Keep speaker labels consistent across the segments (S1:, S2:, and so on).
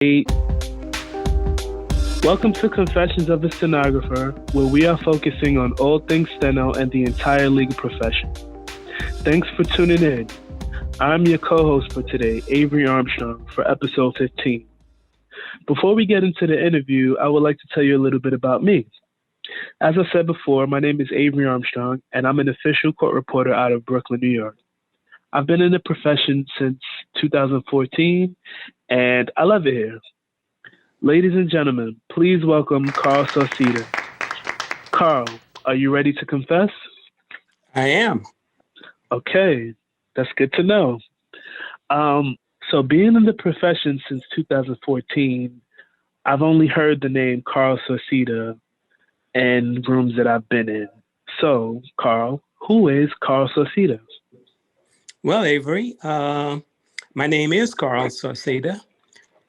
S1: Eight. Welcome to Confessions of a Stenographer, where we are focusing on all things steno and the entire legal profession. Thanks for tuning in. I'm your co-host for today, Avery Armstrong, for episode 15. Before we get into the interview, I would like to tell you a little bit about me. As I said before, my name is Avery Armstrong, and I'm an official court reporter out of Brooklyn, New York. I've been in the profession since 2014, and I love it here. Ladies and gentlemen, please welcome Carl Sauceda. Carl, are you ready to confess?
S2: I am.
S1: Okay, that's good to know. So being in the profession since 2014, I've only heard the name Carl Sauceda in rooms that I've been in. So, Carl, who is Carl Sauceda?
S2: Well, Avery, my name is Carl Sauceda.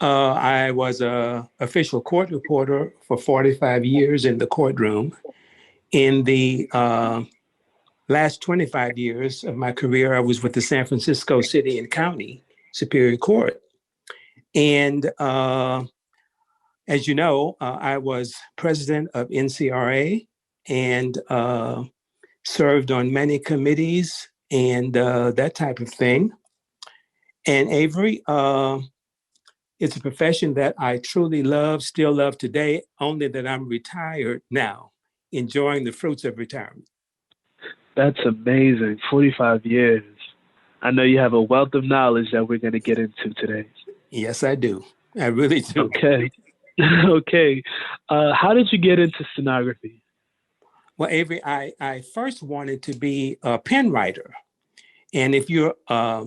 S2: I was an official court reporter for 45 years in the courtroom. In the last 25 years of my career, I was with the San Francisco City and County Superior Court. And as you know, I was president of NCRA and served on many committees and that type of thing. And Avery, it's a profession that I truly love, still love today, only that I'm retired now, enjoying the fruits of retirement.
S1: That's amazing. 45 years. I know you have a wealth of knowledge that we're going to get into today.
S2: Yes, I do. I really do.
S1: Okay. Okay. How did you get into stenography?
S2: Well, Avery, I first wanted to be a pen writer. And if you're, I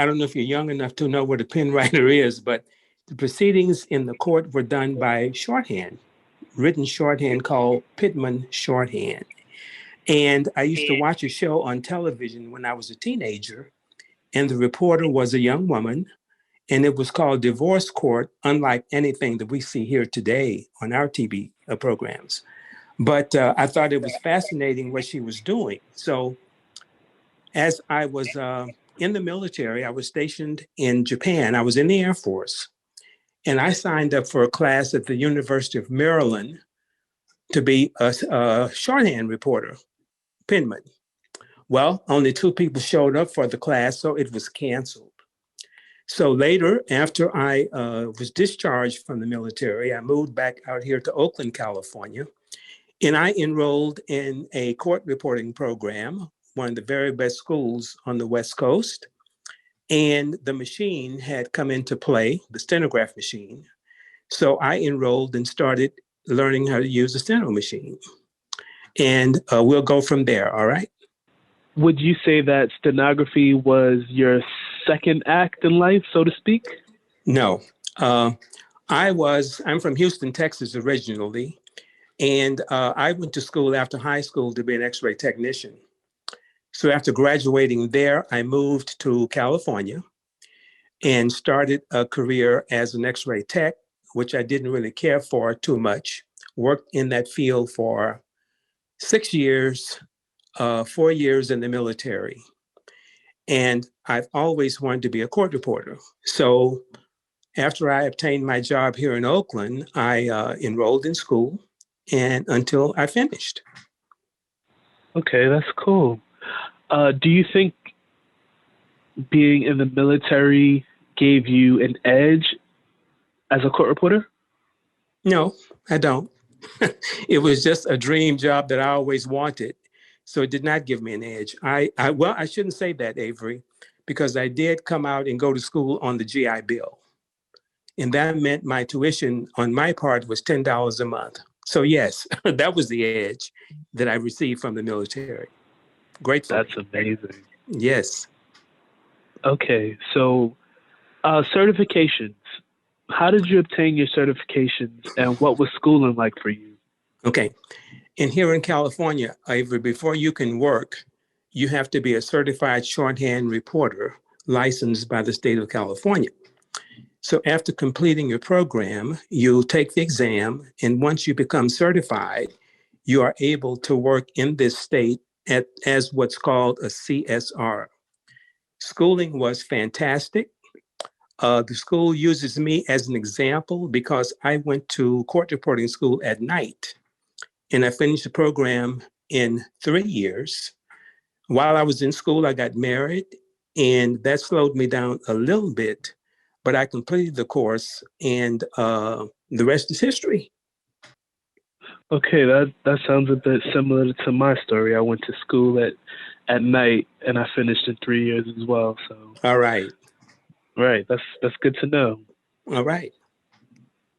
S2: don't know if you're young enough to know what a pen writer is, but the proceedings in the court were done by shorthand, written shorthand called Pittman shorthand. And I used to watch a show on television when I was a teenager, and the reporter was a young woman, and it was called Divorce Court, unlike anything that we see here today on our TV programs. But I thought it was fascinating what she was doing. So as I was in the military, I was stationed in Japan. I was in the Air Force. And I signed up for a class at the University of Maryland to be a shorthand reporter, penman. Well, only 2 people showed up for the class, so it was canceled. So later, after I was discharged from the military, I moved back out here to Oakland, California, and I enrolled in a court reporting program, one of the very best schools on the West Coast. And the machine had come into play, the stenograph machine. So I enrolled and started learning how to use the steno machine. And we'll go from there, all right?
S1: Would you say that stenography was your second act in life, so to speak?
S2: No. I'm from Houston, Texas originally. And I went to school after high school to be an X-ray technician. So after graduating there, I moved to California and started a career as an X-ray tech, which I didn't really care for too much. Worked in that field for 6 years, 4 years in the military. And I've always wanted to be a court reporter. So after I obtained my job here in Oakland, I enrolled in school and until I finished.
S1: Okay, that's cool. Do you think being in the military gave you an edge as a court reporter?
S2: No, I don't. It was just a dream job that I always wanted. So it did not give me an edge. Well, I shouldn't say that, Avery, because I did come out and go to school on the GI Bill. And that meant my tuition on my part was $10 a month. So yes, that was the edge that I received from the military. Grateful.
S1: That's amazing.
S2: Yes.
S1: Okay, so certifications. How did you obtain your certifications and what was schooling like for you?
S2: Okay. And here in California, Avery, before you can work, you have to be a certified shorthand reporter licensed by the state of California. So after completing your program, you'll take the exam. And once you become certified, you are able to work in this state as what's called a CSR. Schooling was fantastic. The school uses me as an example because I went to court reporting school at night and I finished the program in 3 years. While I was in school, I got married, and that slowed me down a little bit, but I completed the course, and the rest is history.
S1: Okay, that sounds a bit similar to my story. I went to school at night and I finished in 3 years as well. So,
S2: All right.
S1: right, that's good to know.
S2: All right.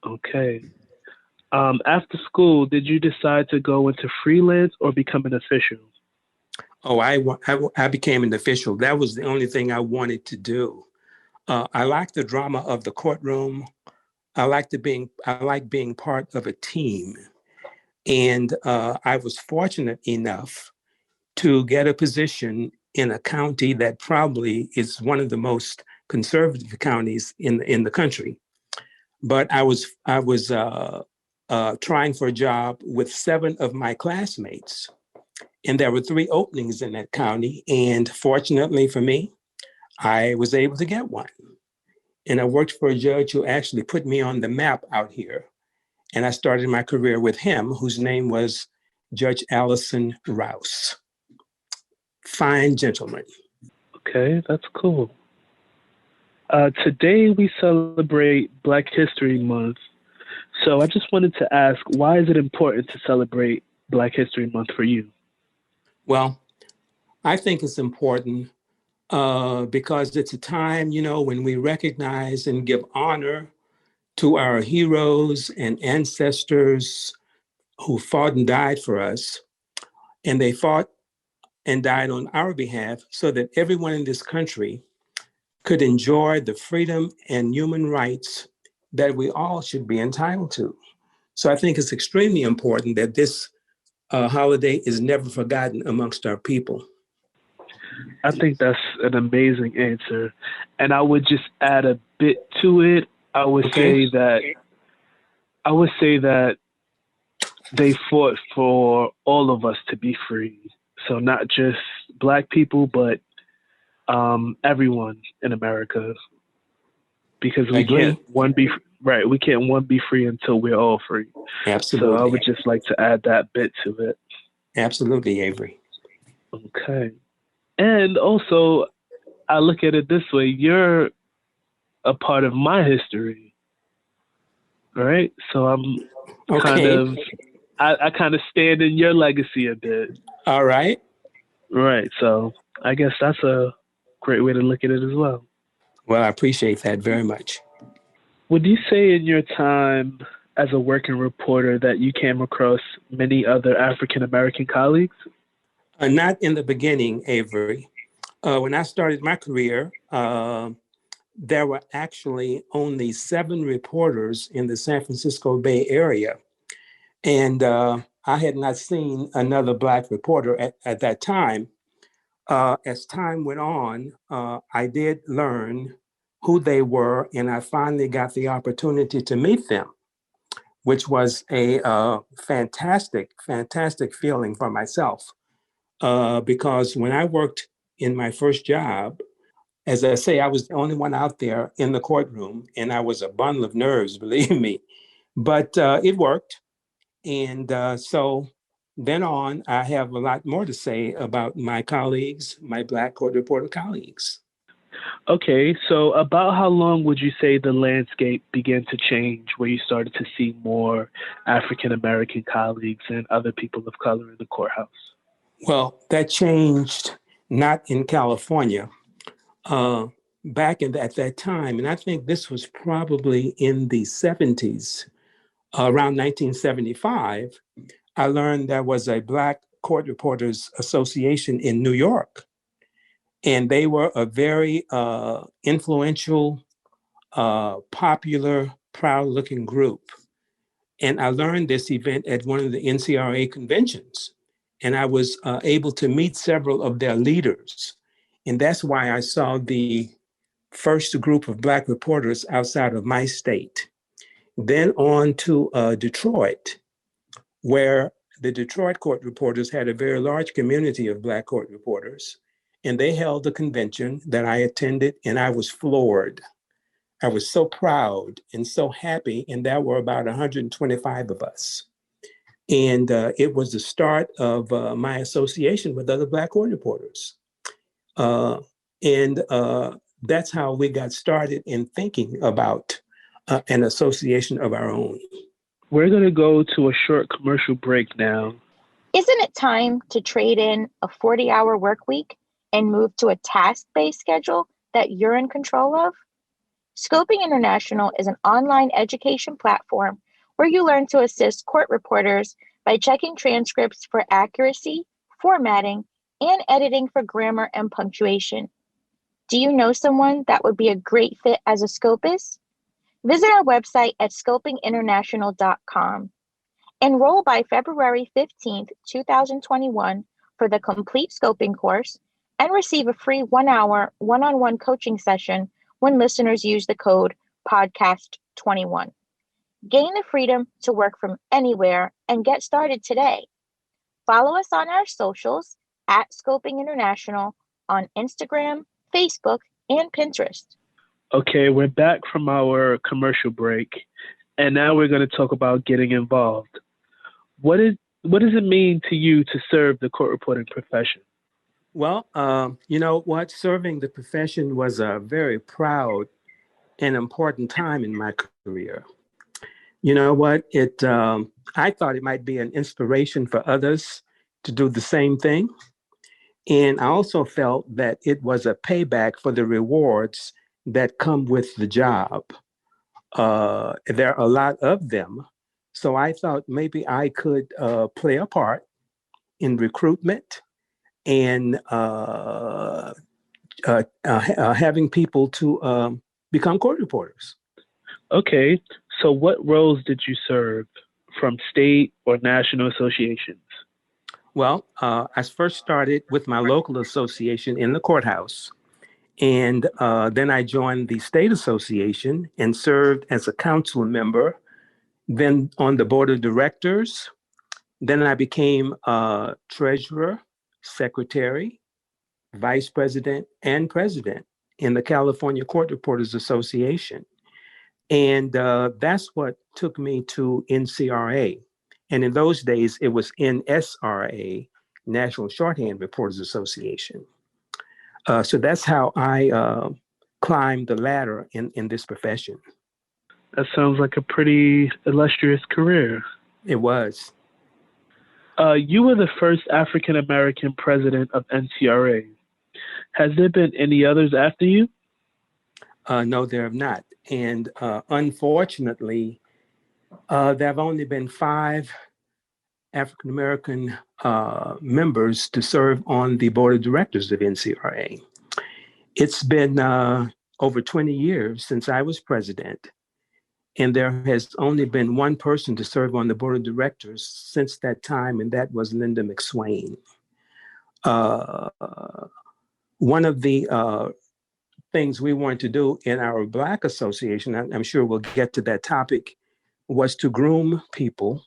S1: Okay. After school, did you decide to go into freelance or become an official?
S2: Oh, I became an official. That was the only thing I wanted to do. I like the drama of the courtroom. I like being part of a team. And I was fortunate enough to get a position in a county that probably is one of the most conservative counties in the country. But I was trying for a job with 7 of my classmates, and there were 3 openings in that county. And fortunately for me, I was able to get one. And I worked for a judge who actually put me on the map out here. And I started my career with him, whose name was Judge Allison Rouse. Fine gentleman.
S1: Okay, that's cool. Today we celebrate Black History Month. So I just wanted to ask, why is it important to celebrate Black History Month for you?
S2: Well, I think it's important because it's a time, when we recognize and give honor to our heroes and ancestors who fought and died for us. And they fought and died on our behalf so that everyone in this country could enjoy the freedom and human rights that we all should be entitled to. So I think it's extremely important that this holiday is never forgotten amongst our people.
S1: I think that's an amazing answer. And I would just add a bit to it. I would
S2: Okay.
S1: say that I would say that they fought for all of us to be free. So not just black people, but everyone in America, because
S2: I
S1: we can't
S2: agree.
S1: one be right. We can't one be free until we're all free. So I would
S2: Absolutely.
S1: just like to add that bit to it.
S2: Absolutely, Avery.
S1: Okay. And also, I look at it this way: you're a part of my history, right? So I'm kind
S2: Okay.
S1: of, I kind of stand in your legacy a bit,
S2: All right.
S1: right? So I guess that's a great way to look at it as well.
S2: Well, I appreciate that very much.
S1: Would you say in your time as a working reporter that you came across many other African American colleagues?
S2: Not in the beginning, Avery. When I started my career, there were actually only 7 reporters in the San Francisco Bay Area. And I had not seen another Black reporter at that time. As time went on, I did learn who they were, and I finally got the opportunity to meet them, which was a fantastic, fantastic feeling for myself. Because when I worked in my first job, as I say, I was the only one out there in the courtroom, and I was a bundle of nerves, believe me. But it worked. And so then on, I have a lot more to say about my colleagues, my Black court reporter colleagues.
S1: Okay, so about how long would you say the landscape began to change where you started to see more African American colleagues and other people of color in the courthouse?
S2: Well, that changed not in California. Uh, at that time, and I think this was probably in the 70s, around 1975, I learned there was a Black Court Reporters Association in New York, and they were a very influential, popular, proud looking group. And I learned this event at one of the NCRA conventions. And I was able to meet several of their leaders. And that's why I saw the first group of Black reporters outside of my state. Then on to Detroit, where the Detroit court reporters had a very large community of Black court reporters. And they held a convention that I attended, and I was floored. I was so proud and so happy, and there were about 125 of us. And it was the start of my association with other Black court reporters. Uh, and that's how we got started in thinking about an association of our own.
S1: We're going to go to a short commercial break now.
S3: Isn't it time to trade in a 40-hour work week and move to a task-based schedule that you're in control of? Scoping International is an online education platform where you learn to assist court reporters by checking transcripts for accuracy, formatting, and editing for grammar and punctuation. Do you know someone that would be a great fit as a scopist? Visit our website at scopinginternational.com. Enroll by February 15th, 2021 for the complete scoping course and receive a free 1-hour one-on-one coaching session when listeners use the code podcast21. Gain the freedom to work from anywhere and get started today. Follow us on our socials at Scoping International on Instagram, Facebook, and Pinterest.
S1: Okay, we're back from our commercial break, and now we're going to talk about getting involved. What does it mean to you to serve the court reporting profession?
S2: Well, you know what? Serving the profession was a very proud and important time in my career. You know what? I thought it might be an inspiration for others to do the same thing. And I also felt that it was a payback for the rewards that come with the job. There are a lot of them. So I thought maybe I could play a part in recruitment and having people to become court reporters.
S1: Okay, so what roles did you serve from state or national associations?
S2: Well, I first started with my local association in the courthouse. And then I joined the state association and served as a council member, then on the board of directors. Then I became treasurer, secretary, vice president, and president in the California Court Reporters Association. And that's what took me to NCRA. And in those days, it was NSRA, National Shorthand Reporters Association. So that's how I climbed the ladder in this profession.
S1: That sounds like a pretty illustrious career.
S2: It was.
S1: You were the first African American president of NCRA. Has there been any others after you?
S2: No, there have not. And unfortunately, there have only been 5 African American members to serve on the board of directors of NCRA. It's been over 20 years since I was president, and there has only been one person to serve on the board of directors since that time, and that was Linda McSwain. One of the things we wanted to do in our Black association, I'm sure we'll get to that topic, was to groom people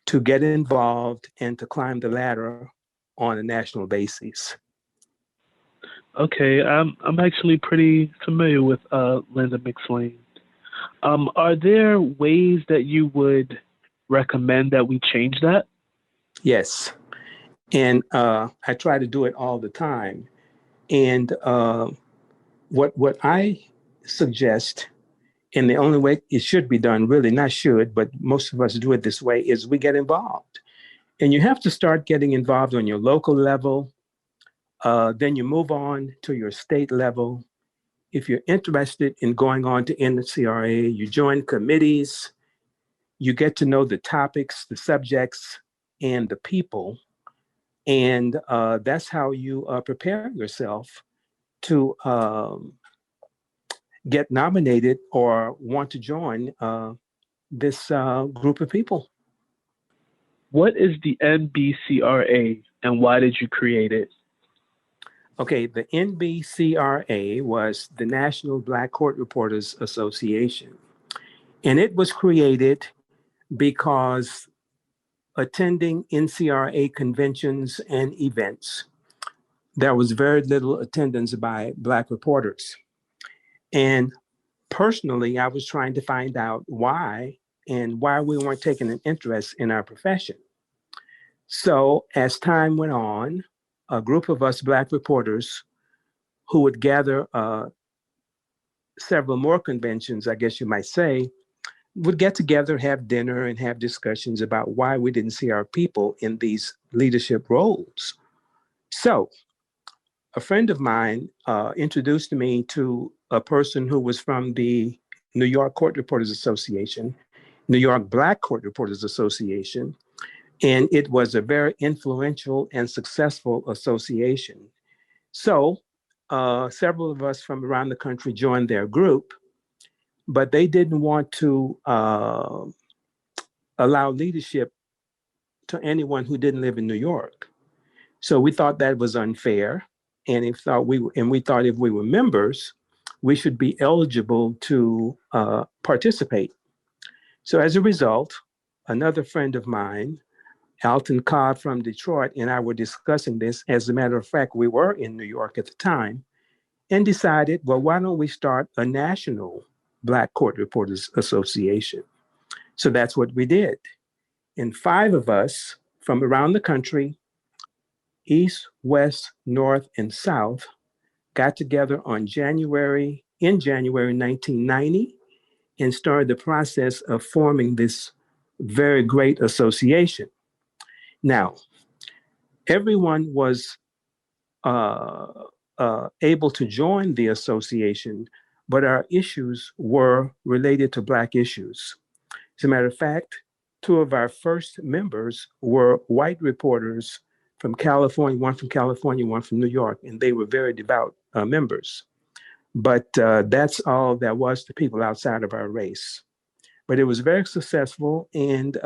S2: to get involved and to climb the ladder on a national basis.
S1: Okay, I'm actually pretty familiar with Linda McSwain. Are there ways that you would recommend that we change that?
S2: Yes, and I try to do it all the time. And what I suggest, and the only way it should be done, really not should, but most of us do it this way, is we get involved. And you have to start getting involved on your local level. Then you move on to your state level. If you're interested in going on to NCRA, you join committees, you get to know the topics, the subjects, and the people. And that's how you prepare yourself to get nominated or want to join this group of people.
S1: What is the NBCRA and why did you create it?
S2: Okay, the NBCRA was the National Black Court Reporters Association. And it was created because attending NCRA conventions and events, there was very little attendance by Black reporters. And personally, I was trying to find out why and why we weren't taking an interest in our profession. So as time went on, a group of us Black reporters who would gather several more conventions, I guess you might say, would get together, have dinner, and have discussions about why we didn't see our people in these leadership roles. So a friend of mine introduced me to a person who was from the New York Court Reporters Association, New York Black Court Reporters Association, and it was a very influential and successful association. So several of us from around the country joined their group, but they didn't want to allow leadership to anyone who didn't live in New York. So we thought that was unfair, and we thought if we were members, we should be eligible to participate. So as a result, another friend of mine, Alton Cobb from Detroit, and I were discussing this. As a matter of fact, we were in New York at the time and decided, well, why don't we start a national Black Court Reporters Association? So that's what we did. And 5 of us from around the country, East, West, North, and South, got together in January 1990 and started the process of forming this very great association. Now, everyone was able to join the association, but our issues were related to Black issues. As a matter of fact, 2 of our first members were white reporters from California, one from New York, and they were very devout members. But that's all there was to people outside of our race. But it was very successful, and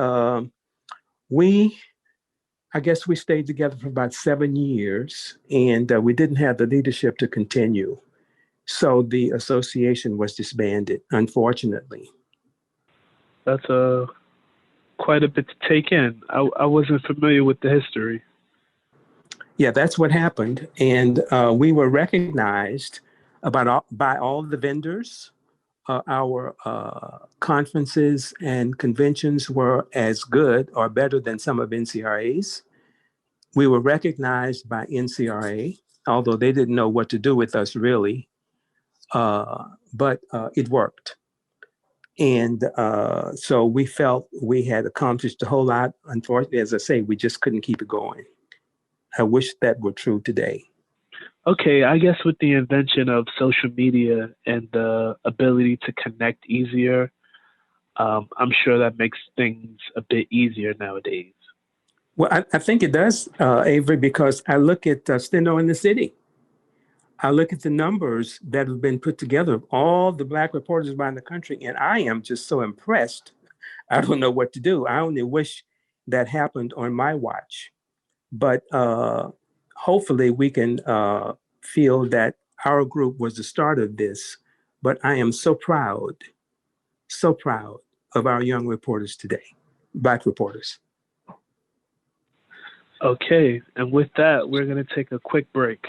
S2: I guess we stayed together for about 7 years, and we didn't have the leadership to continue. So the association was disbanded, unfortunately.
S1: That's quite a bit to take in. I wasn't familiar with the history.
S2: Yeah, that's what happened. And we were recognized by all the vendors. Our conferences and conventions were as good or better than some of NCRA's. We were recognized by NCRA, although they didn't know what to do with us really, but it worked. And so we felt we had accomplished a whole lot. Unfortunately, as I say, we just couldn't keep it going. I wish that were true today.
S1: Okay, I guess with the invention of social media and the ability to connect easier, I'm sure that makes things a bit easier nowadays.
S2: Well, I think it does, Avery, because I look at Steno in the city. I look at the numbers that have been put together of all the Black reporters around the country, and I am just so impressed. I don't know what to do. I only wish that happened on my watch. But hopefully we can feel that our group was the start of this. But I am so proud of our young reporters today, Black reporters.
S1: Okay, and with that, we're going to take a quick break.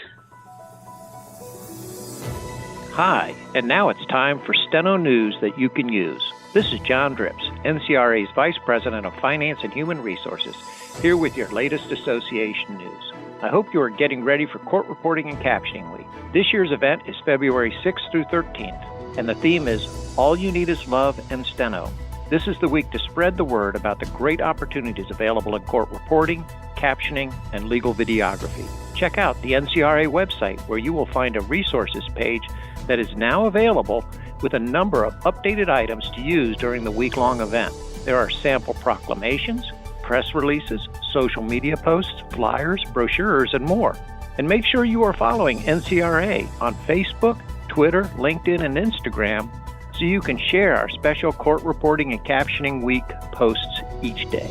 S4: Hi, and now it's time for Steno News that you can use. This is John Dripps, NCRA's Vice President of Finance and Human Resources, here with your latest association news. I hope you are getting ready for Court Reporting and Captioning Week. This year's event is February 6th through 13th, and the theme is All You Need Is Love and Steno. This is the week to spread the word about the great opportunities available in court reporting, captioning, and legal videography. Check out the NCRA website, where you will find a resources page that is now available with a number of updated items to use during the week-long event. There are sample proclamations, press releases, social media posts, flyers, brochures, and more. And make sure you are following NCRA on Facebook, Twitter, LinkedIn, and Instagram so you can share our special Court Reporting and Captioning Week posts each day.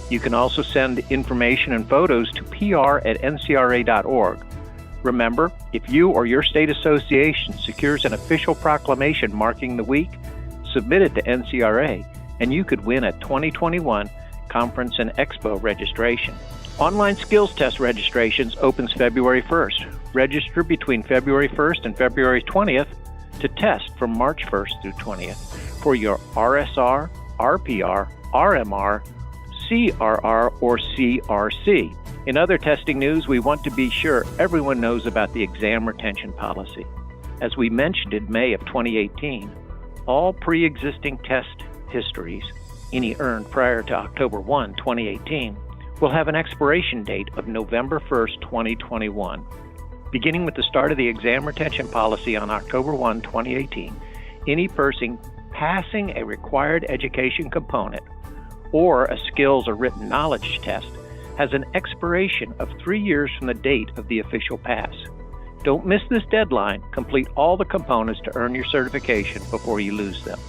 S4: You can also send information and photos to pr@ncra.org. Remember, if you or your state association secures an official proclamation marking the week, submit it to NCRA, and you could win a 2021 Conference and Expo registration. Online skills test registrations opens February 1st. Register between February 1st and February 20th to test from March 1st through 20th for your RSR, RPR, RMR, CRR, or CRC. In other testing news, we want to be sure everyone knows about the exam retention policy. As we mentioned in May of 2018, all pre-existing test histories, any earned prior to October 1, 2018, will have an expiration date of November 1st, 2021. Beginning with the start of the exam retention policy on October 1, 2018, any person passing a required education component or a skills or written knowledge test has an expiration of 3 years from the date of the official pass. Don't miss this deadline. Complete all the components to earn your certification before you lose them.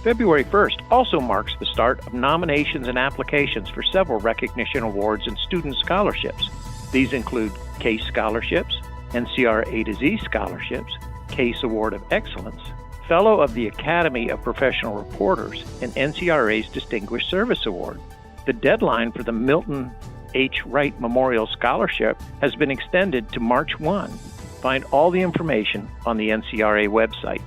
S4: February 1st also marks the start of nominations and applications for several recognition awards and student scholarships. These include CASE scholarships, NCR A to Z scholarships, CASE Award of Excellence, Fellow of the Academy of Professional Reporters, and NCRA's Distinguished Service Award. The deadline for the Milton H. Wright Memorial Scholarship has been extended to March 1. Find all the information on the NCRA website.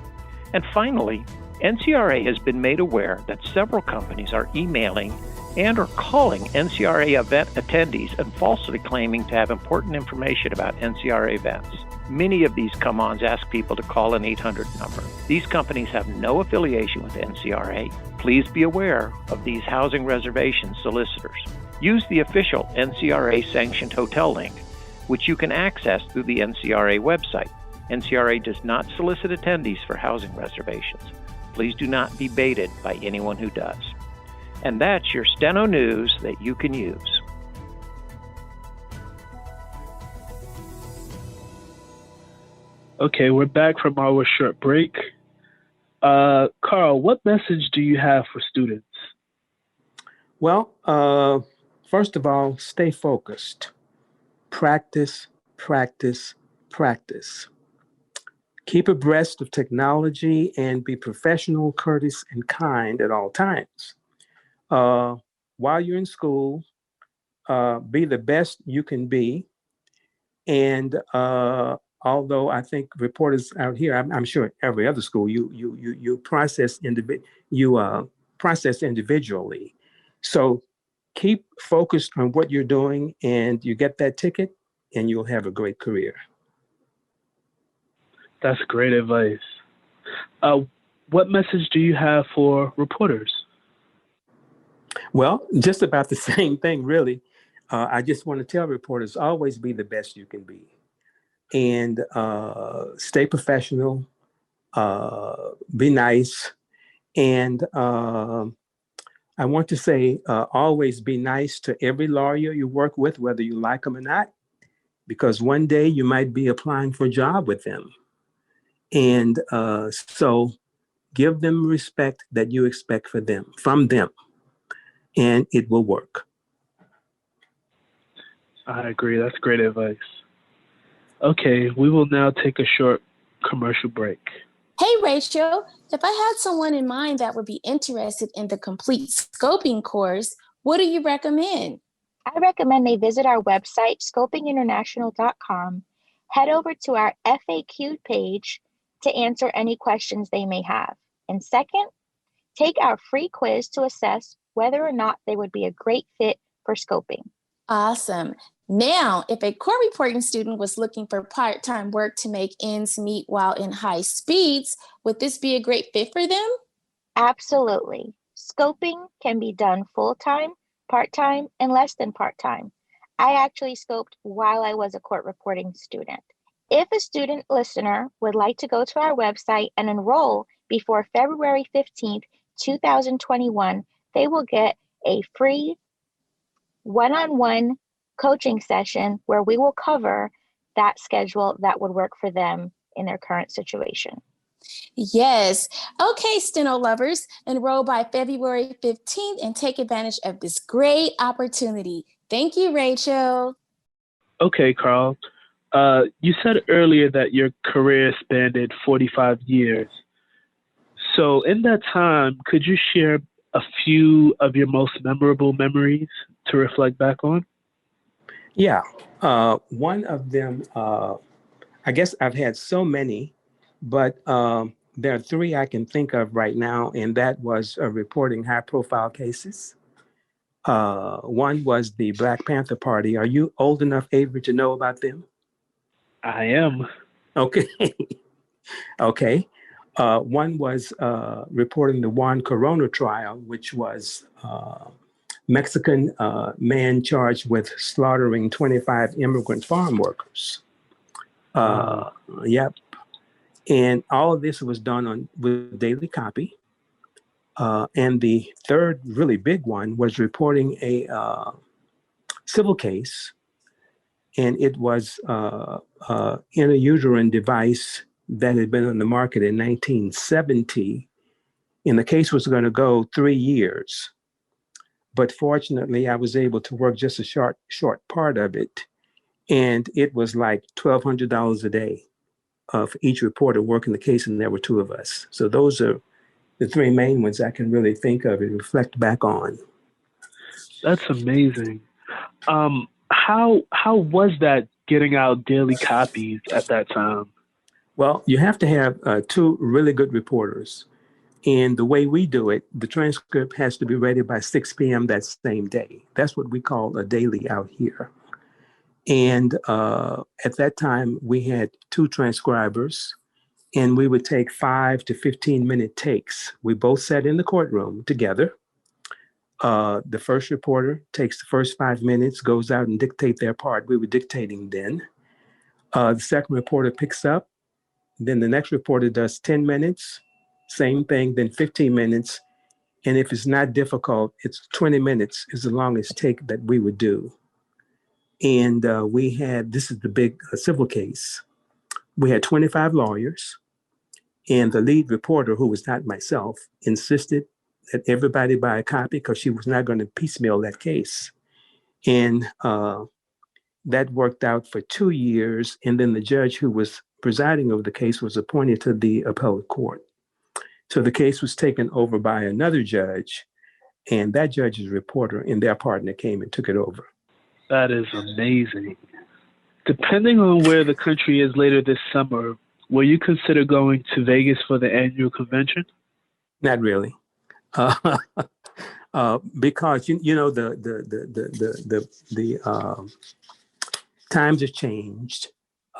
S4: And finally, NCRA has been made aware that several companies are emailing and or calling NCRA event attendees and falsely claiming to have important information about NCRA events. Many of these come-ons ask people to call an 800 number. These companies have no affiliation with NCRA. Please be aware of these housing reservation solicitors. Use the official NCRA-sanctioned hotel link, which you can access through the NCRA website. NCRA does not solicit attendees for housing reservations. Please do not be baited by anyone who does. And that's your Steno News that you can use.
S1: Okay, we're back from our short break. Carl, what message do you have for students?
S2: Well, first of all, stay focused. Practice, practice, practice. Keep abreast of technology and be professional, courteous, and kind at all times. While you're in school, be the best you can be. And although I think reporters out here, I'm sure every other school, you process individually. So keep focused on what you're doing, and you get that ticket, and you'll have a great career.
S1: That's great advice. What message do you have for reporters?
S2: Well, just about the same thing, really. I just want to tell reporters, always be the best you can be. And stay professional, be nice. And I want to say, always be nice to every lawyer you work with, whether you like them or not, because one day you might be applying for a job with them. And so give them respect that you expect from them, and it will work.
S1: I agree. That's great advice. Okay, we will now take a short commercial break.
S5: Hey, Rachel, if I had someone in mind that would be interested in the complete scoping course, what do you recommend?
S3: I recommend they visit our website, scopinginternational.com, head over to our FAQ page to answer any questions they may have. And second, take our free quiz to assess whether or not they would be a great fit for scoping.
S5: Awesome. Now, if a court reporting student was looking for part-time work to make ends meet while in high speeds, would this be a great fit for them?
S3: Absolutely. Scoping can be done full-time, part-time, and less than part-time. I actually scoped while I was a court reporting student. If a student listener would like to go to our website and enroll before February 15th, 2021, they will get a free one-on-one coaching session where we will cover that schedule that would work for them in their current situation.
S5: Yes. Okay, Steno lovers, enroll by February 15th and take advantage of this great opportunity. Thank you, Rachel.
S1: Okay, Carl. You said earlier that your career spanned 45 years. So in that time, could you share a few of your most memorable memories to reflect back on?
S2: Yeah. One of them, I guess I've had so many, but there are three I can think of right now, and that was reporting high-profile cases. One was the Black Panther Party. Are you old enough, Avery, to know about them?
S1: I am.
S2: Okay. Okay. One was reporting the Juan Corona trial, which was Mexican man charged with slaughtering 25 immigrant farm workers. Yep. And all of this was done with daily copy. And the third really big one was reporting a civil case, and it was intrauterine device that had been on the market in 1970, and the case was going to go 3 years. But fortunately, I was able to work just a short part of it, and it was like $1,200 a day for each reporter working the case, and there were two of us. So those are the three main ones I can really think of and reflect back on.
S1: That's amazing. How was that getting out daily copies at that time?
S2: Well, you have to have two really good reporters. And the way we do it, the transcript has to be ready by 6 p.m. that same day. That's what we call a daily out here. And at that time, we had two transcribers, and we would take 5 to 15-minute takes. We both sat in the courtroom together. The first reporter takes the first 5 minutes, goes out and dictate their part. We were dictating then. The second reporter picks up. Then the next reporter does 10 minutes, same thing, then 15 minutes. And if it's not difficult, it's 20 minutes is the longest take that we would do. And we had, this is the big civil case. We had 25 lawyers, and the lead reporter, who was not myself, insisted that everybody buy a copy because she was not going to piecemeal that case. And that worked out for 2 years. And then the judge who was presiding over the case was appointed to the appellate court. So the case was taken over by another judge, and that judge's reporter and their partner came and took it over.
S1: That is amazing. Depending on where the country is later this summer, will you consider going to Vegas for the annual convention?
S2: Not really. Because you know the times have changed.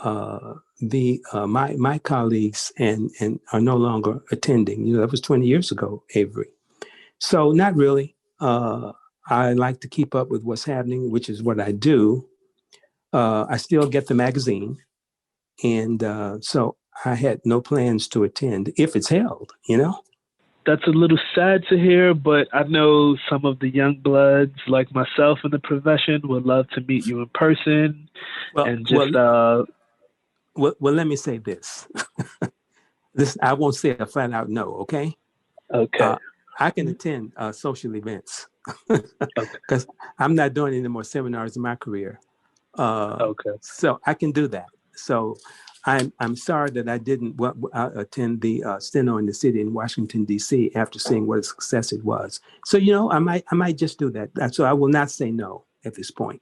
S2: My colleagues and are no longer attending. You know, that was 20 years ago, Avery. So not really. I like to keep up with what's happening, which is what I do. I still get the magazine, and so I had no plans to attend if it's held. You know.
S1: That's a little sad to hear, but I know some of the young bloods like myself in the profession would love to meet you in person.
S2: Well, let me say this. I won't say a flat out no, okay?
S1: Okay.
S2: I can attend social events
S1: Okay.
S2: because I'm not doing any more seminars in my career.
S1: Okay.
S2: So I can do that. So I'm sorry that I didn't attend the steno in the city in Washington, D.C. after seeing what a success it was. So, you know, I might just do that. So I will not say no at this point.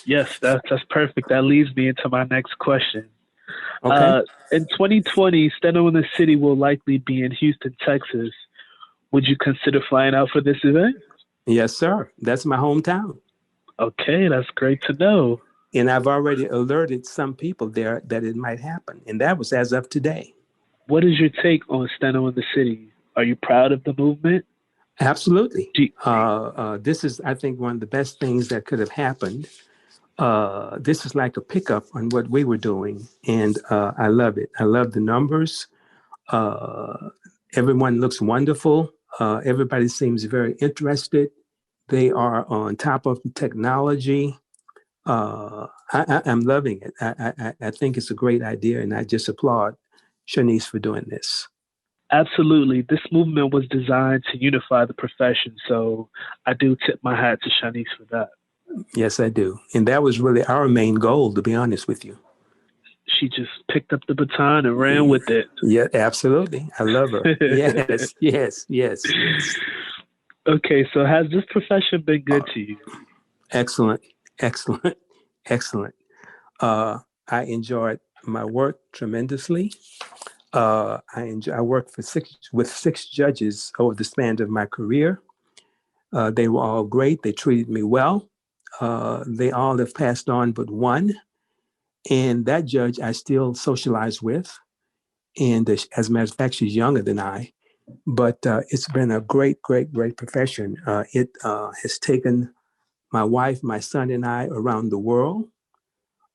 S1: Yes, that's perfect. That leads me into my next question.
S2: Okay.
S1: In 2020, Steno in the City will likely be in Houston, Texas. Would you consider flying out for this event?
S2: Yes, sir. That's my hometown.
S1: Okay, that's great to know.
S2: And I've already alerted some people there that it might happen. And that was as of today.
S1: What is your take on Steno in the City? Are you proud of the movement?
S2: Absolutely. This is, I think, one of the best things that could have happened. This is like a pickup on what we were doing. And I love it. I love the numbers. Everyone looks wonderful. Everybody seems very interested. They are on top of technology. I'm loving it. I think it's a great idea, and I just applaud Shanice for doing this.
S1: Absolutely. This movement was designed to unify the profession, so I do tip my hat to Shanice for that.
S2: Yes, I do. And that was really our main goal, to be honest with you.
S1: She just picked up the baton and ran with it.
S2: Yeah, absolutely. I love her. Yes.
S1: Okay, so has this profession been good to you?
S2: Excellent. I enjoyed my work tremendously. I worked with six judges over the span of my career. They were all great. They treated me well. They all have passed on but one. And that judge I still socialize with. And as a matter of fact, she's younger than I. But it's been a great, great, great profession. It has taken my wife, my son, and I around the world.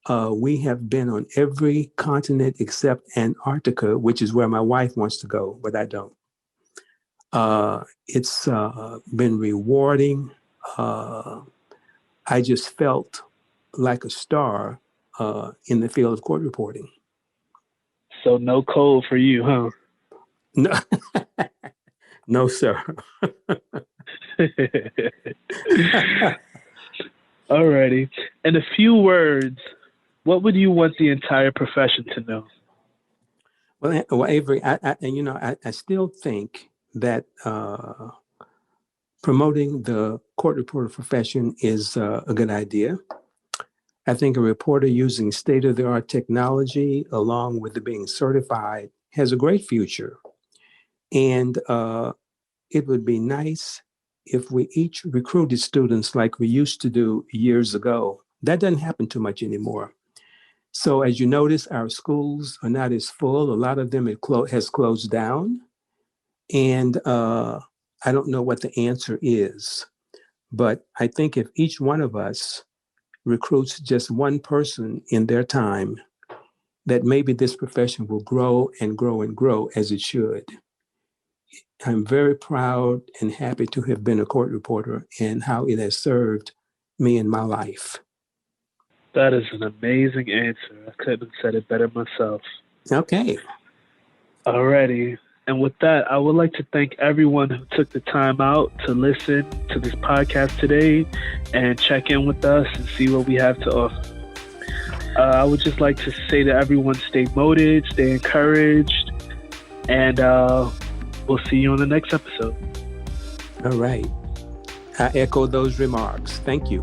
S2: We have been on every continent except Antarctica, which is where my wife wants to go, but I don't. It's been rewarding. I just felt like a star in the field of court reporting.
S1: So no cold for you, huh?
S2: No, no, sir.
S1: Alrighty. In a few words, what would you want the entire profession to know?
S2: Well, Avery, I still think that promoting the court reporter profession is a good idea. I think a reporter using state-of-the-art technology, along with it being certified, has a great future. And it would be nice if we each recruited students like we used to do years ago. That doesn't happen too much anymore. So as you notice, our schools are not as full. A lot of them has closed down. And I don't know what the answer is. But I think if each one of us recruits just one person in their time, that maybe this profession will grow and grow and grow as it should. I'm very proud and happy to have been a court reporter and how it has served me in my life.
S1: That is an amazing answer. I couldn't have said it better myself.
S2: Okay.
S1: Alrighty. And with that, I would like to thank everyone who took the time out to listen to this podcast today and check in with us and see what we have to offer. I would just like to say to everyone, stay motivated, stay encouraged, and we'll see you on the next episode.
S2: All right. I echo those remarks. Thank you.